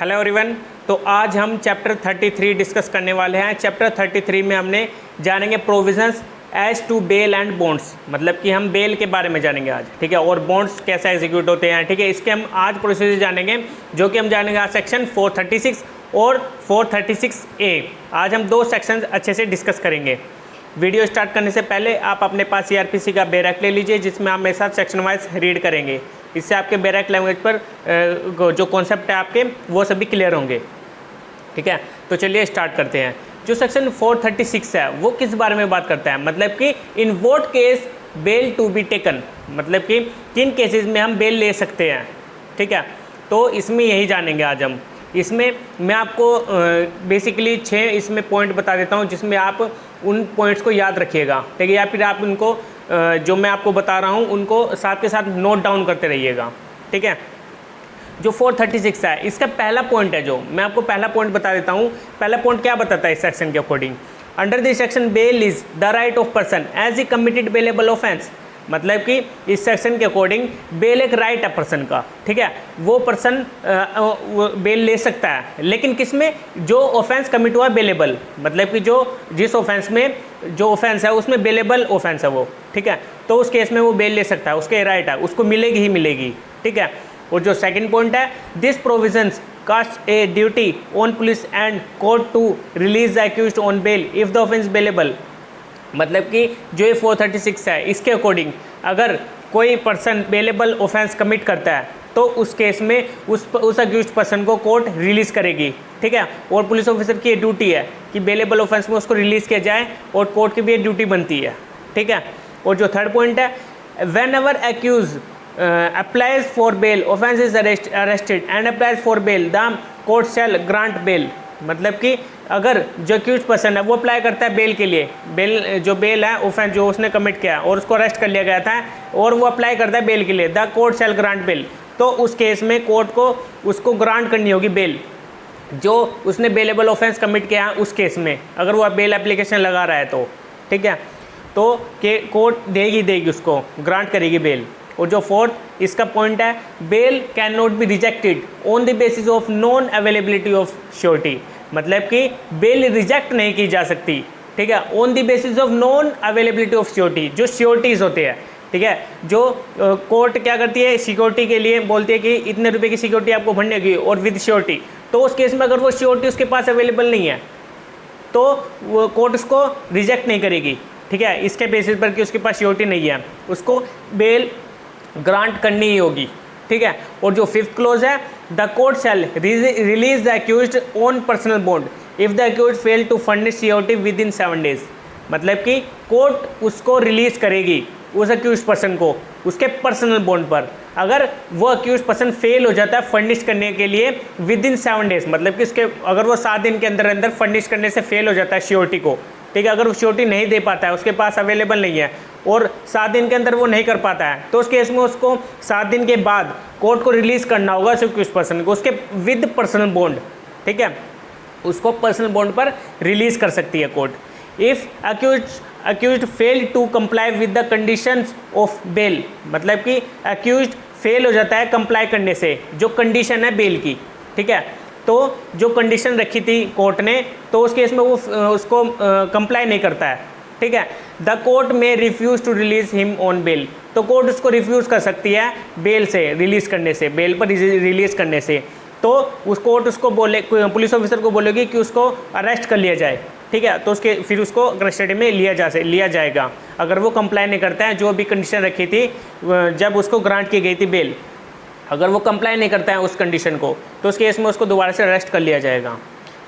Hello everyone. तो आज हम चैप्टर 33 डिस्कस करने वाले हैं। चैप्टर 33 में हमने जानेंगे provisions as to bail and bonds, मतलब कि हम बेल के बारे में जानेंगे आज, ठीक है, और बॉन्ड्स कैसे एग्जीक्यूट होते हैं, ठीक है। इसके हम आज प्रोसीजर जानेंगे, जो कि हम जानेंगे आज सेक्शन 436 और 436A। आज हम दो सेक्शन अच्छे से डिस्कस करेंगे। वीडियो स्टार्ट करने से पहले आप अपने पास CRPC का बैरक ले लीजिए, जिसमें आप मेरे साथ सेक्शन वाइज रीड करेंगे। इससे आपके बैरक लैंग्वेज पर जो कॉन्सेप्ट है आपके वो सभी क्लियर होंगे, ठीक है। तो चलिए स्टार्ट करते हैं। जो सेक्शन 436 है वो किस बारे में बात करता है, मतलब कि in what case bail to be taken, मतलब कि किन केसेस में हम बेल ले सकते हैं, ठीक है। तो इसमें यही जानेंगे आज हम। इसमें मैं आपको बेसिकली 6 इसमें पॉइंट बता देता हूँ, जिसमें आप उन पॉइंट्स को याद रखिएगा, ठीक है, या फिर आप उनको जो मैं आपको बता रहा हूँ उनको साथ के साथ नोट डाउन करते रहिएगा, ठीक है। जो 436 है इसका पहला पॉइंट है, जो मैं आपको पहला पॉइंट बता देता हूँ। पहला पॉइंट क्या बताता है इस सेक्शन के according, under this section bail is the right of person as he committed bailable offence, मतलब कि इस सेक्शन के अकॉर्डिंग बेल एक राइट है पर्सन का, ठीक है। वो पर्सन बेल ले सकता है, लेकिन किस में, जो ऑफेंस कमिट हुआ बेलेबल, मतलब कि जिस ऑफेंस में जो ऑफेंस है उसमें बेलेबल ऑफेंस है वो, ठीक है। तो उस केस में वो बेल ले सकता है, उसके राइट है, उसको मिलेगी ही मिलेगी, ठीक है। और जो सेकंड पॉइंट है, this provisions cast a duty on police and court to release the accused on bail if the offence bailable, मतलब कि जो ये 436 है इसके अकॉर्डिंग अगर कोई पर्सन बेलेबल ऑफेंस कमिट करता है तो उस केस में उस अक्यूज्ड पर्सन को कोर्ट रिलीज़ करेगी, ठीक है। और पुलिस ऑफिसर की ये ड्यूटी है कि बेलेबल ऑफेंस में उसको रिलीज़ किया जाए, और कोर्ट की भी ये ड्यूटी बनती है, ठीक है। और जो थर्ड पॉइंट है, whenever accused applies for bail, offense is arrested and applies for bail, the court shall grant bail, मतलब कि अगर जो एक्यूज पर्सन है वो अप्लाई करता है बेल के लिए, जो बेल है ऑफेंस जो उसने कमिट किया और उसको अरेस्ट कर लिया गया था और वो अप्लाई करता है बेल के लिए, the court shell grant bell, तो उस केस में कोर्ट को उसको ग्रांट करनी होगी बेल, जो उसने बेलेबल ऑफेंस कमिट किया है उस केस में, अगर वो बेल एप्लीकेशन लगा रहा है तो, ठीक है। तो कोर्ट देगी उसको, ग्रांट करेगी बेल। और जो फोर्थ इसका पॉइंट है, bail can not be rejected on the basis of non availability of surety, मतलब कि बेल रिजेक्ट नहीं की जा सकती, ठीक है, on the basis of non availability of surety, जो श्योरिटीज़ होते हैं, ठीक है। जो कोर्ट क्या करती है, सिक्योरिटी के लिए बोलती है कि इतने रुपए की सिक्योरिटी आपको भरने की और विद श्योरिटी, तो उस केस में अगर वो श्योरिटी उसके पास अवेलेबल नहीं है तो वो कोर्ट उसको रिजेक्ट नहीं करेगी, ठीक है, इसके बेसिस पर कि उसके पास श्योरिटी नहीं है, उसको बेल ग्रांट करनी ही होगी, ठीक है। और जो फिफ्थ क्लोज है, the court shall release the accused on personal bond if the accused fail to furnish security within 7 days, मतलब कि कोर्ट उसको रिलीज करेगी उस अक्यूज्ड पर्सन को उसके पर्सनल बॉन्ड पर, अगर वो अक्यूज्ड पर्सन फेल हो जाता है फर्निश करने के लिए विद इन 7 डेज, मतलब कि उसके अगर वो 7 दिन के अंदर अंदर फर्निश करने से फेल हो जाता है श्योरिटी को, ठीक है, अगर वो श्योरिटी नहीं दे पाता है, उसके पास अवेलेबल नहीं है और 7 दिन के अंदर वो नहीं कर पाता है, तो उस केस में उसको 7 दिन के बाद कोर्ट को रिलीज़ करना होगा उस पर्सन को उसके विद पर्सनल बॉन्ड, ठीक है, उसको पर्सनल बॉन्ड पर रिलीज़ कर सकती है court. If accused fail to comply with the conditions of bail, मतलब कि अक्यूज्ड फेल हो जाता है कंप्लाई करने से जो कंडीशन है बेल की, ठीक है, तो जो कंडीशन रखी थी कोर्ट ने, तो उस केस में वो उसको कंप्लाई नहीं करता है, ठीक है। द कोर्ट में refuse to release him on bail, तो कोर्ट उसको रिफ्यूज़ कर सकती है बेल से रिलीज़ करने से, बेल पर रिलीज़ करने से, तो उस कोर्ट उसको पुलिस ऑफिसर को बोलेगी कि उसको अरेस्ट कर लिया जाए, ठीक है, तो उसके फिर उसको कस्टडी में लिया जाएगा अगर वो कंप्लाई नहीं करता है जो भी कंडीशन रखी थी जब उसको ग्रांट की गई थी बेल, अगर वो कंप्लाई नहीं करता है उस कंडीशन को, तो उस केस में उसको दोबारा से अरेस्ट कर लिया जाएगा,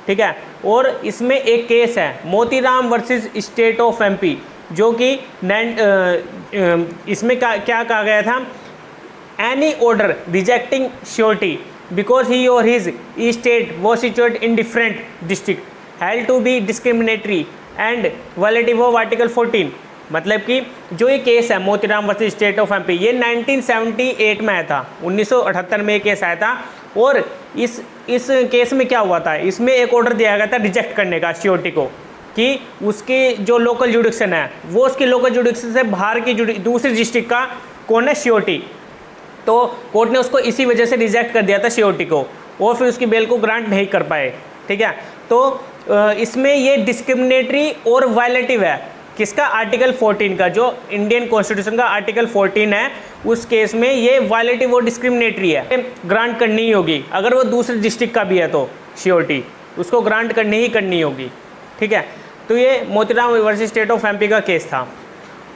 ठीक है। और इसमें एक केस है Motiram versus state of MP, जो कि इसमें क्या कहा गया था, any order rejecting surety because he और his state was situated in different district held to be discriminatory and violative of article 14, मतलब कि जो ये केस है Motiram versus state of MP, ये 1978 में आया था, 1978 में ये केस आया था। और इस केस में क्या हुआ था, इसमें एक ऑर्डर दिया गया था रिजेक्ट करने का श्योरिटी को, कि उसकी जो लोकल जुडिक्शन है वो उसकी लोकल जुडिक्शन से बाहर की दूसरी डिस्ट्रिक्ट का कौन है श्योरिटी, तो कोर्ट ने उसको इसी वजह से रिजेक्ट कर दिया था श्योरिटी को। और फिर उसकी बेल को ग्रांट नहीं कर पाए, ठीक है। तो इसमें ये डिस्क्रिमिनेटरी और वायलेटिव है किसका, आर्टिकल 14 का, जो इंडियन कॉन्स्टिट्यूशन का आर्टिकल 14 है, उस केस में ये वायलेटिव और डिस्क्रिमिनेटरी है, ग्रांट करनी ही होगी। अगर वो दूसरे डिस्ट्रिक्ट का भी है तो श्योरिटी उसको ग्रांट करनी ही करनी होगी, ठीक है। तो ये Motiram versus state of MP का केस था।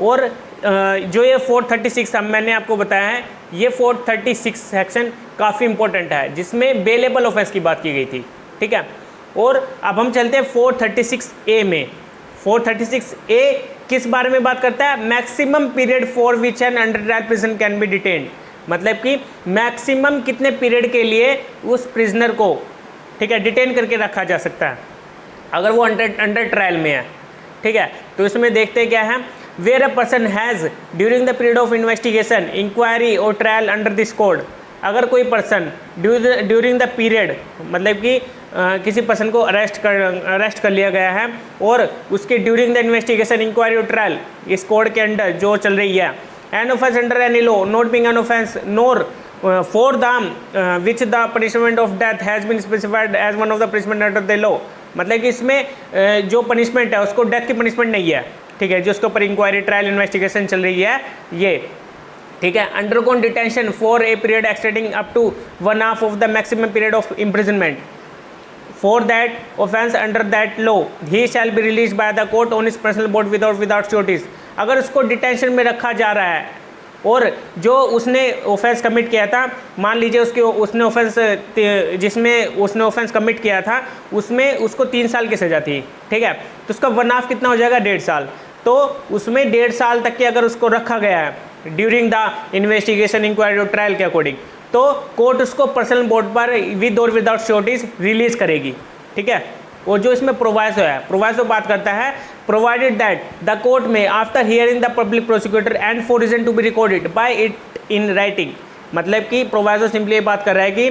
और जो ये 436 मैंने आपको बताया है, ये 436 सेक्शन काफ़ी इंपॉर्टेंट है, जिसमें बेलेबल ऑफेंस की बात की गई थी, ठीक है। और अब हम चलते हैं 436A में। 436A किस बारे में बात करता है, maximum period for which N under trial prison can be detained, मतलब कि मैक्सिमम कितने पीरियड के लिए उस प्रिजनर को, ठीक है, डिटेन करके रखा जा सकता है अगर वो अंडर ट्रायल में है, ठीक है। तो इसमें देखते क्या है, where a person has during the period of investigation, inquiry और ट्रायल अंडर दिस कोड, अगर कोई पर्सन ड्यूरिंग द पीरियड, मतलब कि किसी पर्सन को अरेस्ट कर लिया गया है और उसके ड्यूरिंग द इन्वेस्टिगेशन, इंक्वायरी और ट्रायल इस कोड के अंडर जो चल रही है, an offence under any law not being an offence nor for the which the punishment of death has been specified as one of the punishment under the law, मतलब कि इसमें जो पनिशमेंट है उसको डेथ की पनिशमेंट नहीं है, ठीक है, जिसके ऊपर इंक्वायरी ट्रायल इन्वेस्टिगेशन चल रही है ये, ठीक है। Undergone detention for a period extending up to 1/2 of the maximum period of imprisonment for that offence under that law he shall be release by the court on his personal bond without sureties. अगर उसको detention में रखा जा रहा है और जो उसने ऑफेंस कमिट किया था, मान लीजिए उसने ऑफेंस जिसमें उसने ऑफेंस कमिट किया था उसमें उसको 3 साल की सज़ा थी, ठीक है, तो उसका 1/2 कितना हो जाएगा, 1.5 साल। तो उसमें 1.5 साल तक के अगर उसको रखा गया है ड्यूरिंग द इन्वेस्टिगेशन, इंक्वायरी और ट्रायल के अकॉर्डिंग, तो कोर्ट उसको पर्सनल बॉन्ड पर विद और विदाउट श्योरिटीज रिलीज करेगी, ठीक है। और जो इसमें प्रोवाइसो है, प्रोवाइसो बात करता है, provided that the court may after hearing the public prosecutor and for reason to be recorded by it in writing, मतलब कि प्रोवाइसो सिंपली ये बात कर रहा है कि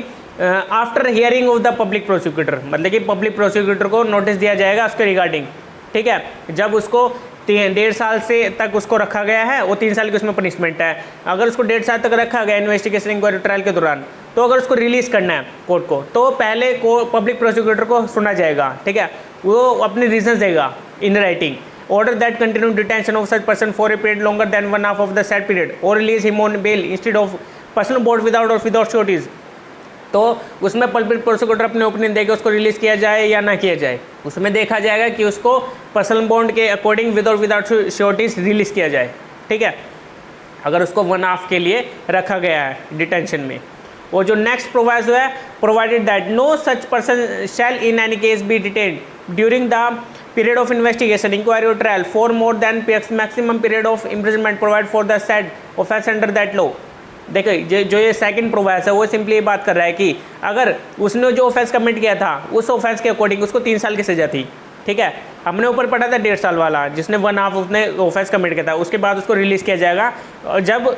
after hearing of the public prosecutor, मतलब कि पब्लिक प्रोसिक्यूटर को नोटिस दिया जाएगा उसके रिगार्डिंग, ठीक है। जब उसको 1.5 साल से तक उसको रखा गया है और 3 साल की उसमें पनिशमेंट है, अगर उसको 1.5 साल तक रखा गया इन्वेस्टिगेशन, इंक्वायरी, ट्रायल के दौरान, तो अगर उसको रिलीज़ करना है कोर्ट को, तो पहले को पब्लिक प्रोसिक्यूटर को सुना जाएगा, ठीक है, वो अपनी रीजन देगा in writing, order that continue detention of such person for a period longer than 1/2 of the set period और release him on bail instead of personal bond without sureties. तो उसमें पब्लिक प्रोसिक्यूटर अपने opinion देकर उसको release किया जाए या ना किया जाए, उसमें देखा जाएगा कि उसको पर्सनल बॉन्ड के अकॉर्डिंग विद और विदाउट श्योरिटीज रिलीज़ किया जाए, ठीक है, अगर उसको 1/2 के लिए रखा गया है डिटेंशन में। और जो नेक्स्ट प्रोवाइसो है, provided that no such person shall in any case be detained during the period of investigation, inquiry और trial for more than maximum period of imprisonment provide for the said offence under that law. देखिए जो ये second प्रोवाइस है वो simply ये बात कर रहा है कि अगर उसने जो ऑफेंस कमिट किया था उस ऑफेंस के अकॉर्डिंग उसको 3 साल की सज़ा थी, ठीक है, हमने ऊपर पढ़ा था 1.5 साल वाला, जिसने 1/2 उसने ऑफेंस कमिट किया था, उसके बाद उसको रिलीज़ किया जाएगा और जब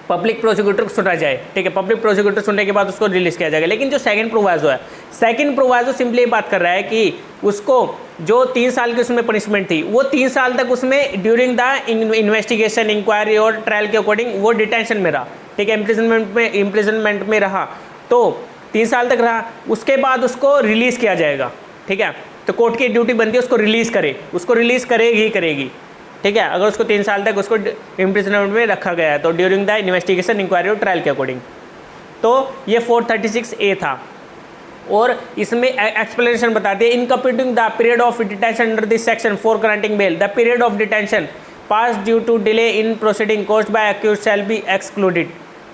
पब्लिक प्रोसिक्यूटर को सुना जाए, ठीक है, पब्लिक प्रोसिक्यूटर सुनने के बाद उसको रिलीज़ किया जाएगा। लेकिन जो सेकंड प्रोवाइसो है, सेकंड प्रोवाइसो सिंपली ये बात कर रहा है कि उसको जो 3 साल की उसमें पनिशमेंट थी वो 3 साल तक उसमें ड्यूरिंग द इन्वेस्टिगेशन, इंक्वायरी और ट्रायल के अकॉर्डिंग वो डिटेंशन में रहा, ठीक है, इम्प्रिजनमेंट में रहा, तो 3 साल तक रहा, उसके बाद उसको रिलीज़ किया जाएगा, ठीक है। तो कोर्ट की ड्यूटी बनती है उसको रिलीज़ करे, उसको रिलीज़ करेगी, ठीक है, अगर उसको 3 साल तक उसको इम्प्रिजनमेंट में रखा गया है तो ड्यूरिंग द इन्वेस्टिगेशन, इंक्वायरी और ट्रायल के अकॉर्डिंग। तो ये 436A था और इसमें एक्सप्लेनेशन बताते हैं, in computing the period of detention under this section for granting bail the period of detention passed due to delay in proceeding caused by accused shall be excluded,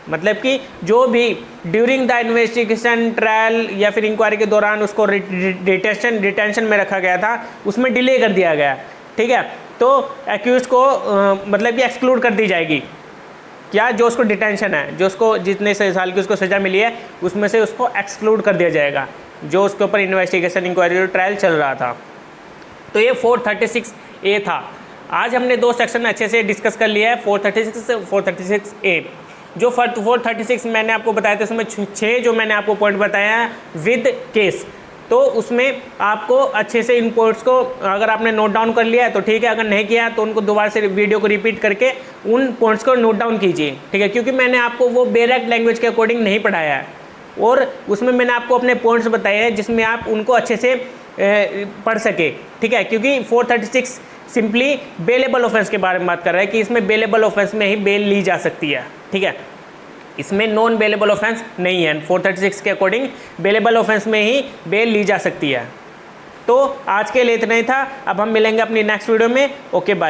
मतलब कि जो भी ड्यूरिंग द इन्वेस्टिगेशन, ट्रायल या फिर inquiry के दौरान उसको detention में रखा गया था उसमें डिले कर दिया गया, ठीक है, तो एक्यूज को मतलब कि एक्सक्लूड कर दी जाएगी, क्या जो उसको डिटेंशन है, जो उसको जितने साल की उसको सज़ा मिली है उसमें से उसको एक्सक्लूड कर दिया जाएगा, जो उसके ऊपर इन्वेस्टिगेशन, इंक्वायरी और ट्रायल चल रहा था। तो ये 436A था। आज हमने 2 सेक्शन अच्छे से डिस्कस कर लिया है, 436A। जो 436 मैंने आपको बताया था उसमें 6 जो मैंने आपको पॉइंट बताया है विद केस, तो उसमें आपको अच्छे से इन पॉइंट्स को अगर आपने नोट डाउन कर लिया है तो ठीक है, अगर नहीं किया तो उनको दोबारा से वीडियो को रिपीट करके उन पॉइंट्स को नोट डाउन कीजिए, ठीक है, क्योंकि मैंने आपको वो डायरेक्ट लैंग्वेज के अकॉर्डिंग नहीं पढ़ाया है, और उसमें मैंने आपको अपने पॉइंट्स बताए हैं जिसमें आप उनको अच्छे से पढ़ सके, ठीक है। क्योंकि 436 सिंपली बेलेबल ऑफेंस के बारे में बात कर रहा है कि इसमें बेलेबल ऑफेंस में ही बेल ली जा सकती है, ठीक है। इसमें नॉन बेलेबल ऑफेंस नहीं है। 436 के अकॉर्डिंग बेलेबल ऑफेंस में ही बेल ली जा सकती है। तो आज के लिए इतना ही था। अब हम मिलेंगे अपनी नेक्स्ट वीडियो में। Okay bye.